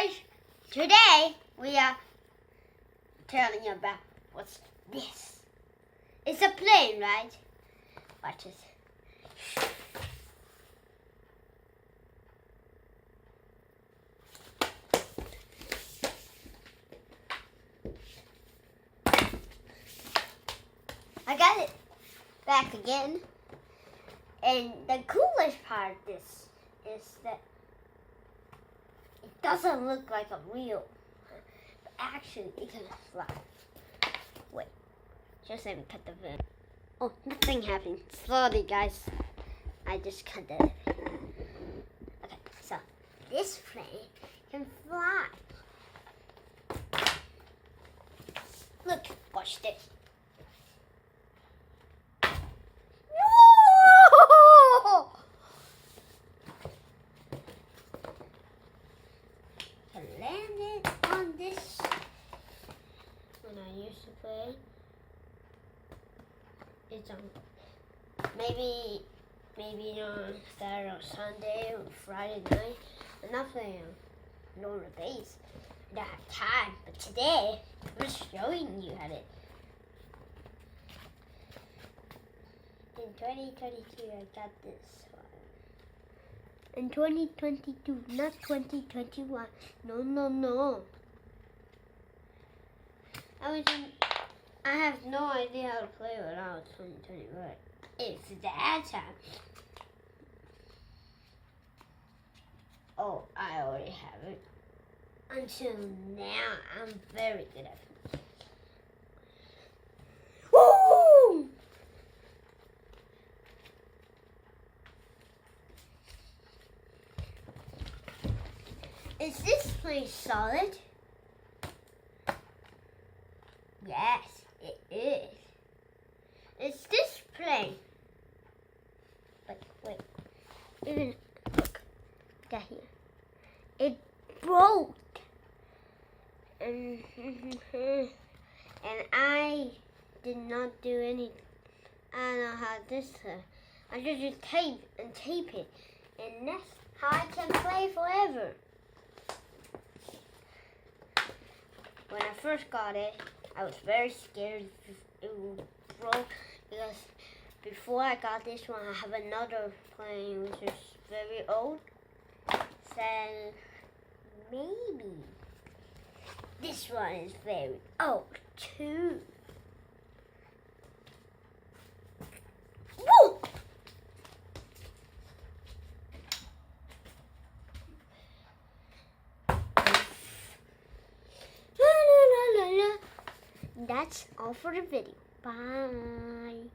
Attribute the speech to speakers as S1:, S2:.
S1: guys! Today we are telling you about what's this. It's a plane, right? Watch it. I got it back again. And the coolest part of this is that it doesn't look like a real, but actually it can fly. Wait, just let me cut the video. Oh, nothing happened. Slowly, guys. I just cut the video. Okay, so this plane can fly. Look, watch this. Landed on this when I used to play. It's on maybe on Saturday or Sunday or Friday night. I'm not playing on normal days. I don't have time, but today I'm just showing you how to. In 2022, I got this one. In 2022, not 2021. No. I have no idea how to play when I was 2021. It's that time. Oh, I already have it. Until now, I'm very good at it. Woo! Is this plane solid? Yes, it is. It's this plane. Wait. Even look down here. It broke. And I did not do anything. I don't know how this is. I just use tape it. And that's how I can play forever. When I first got it, I was very scared it would broke because before I got this one, I have another plane which is very old. So maybe this one is very old too. Woo! That's all for the video. Bye.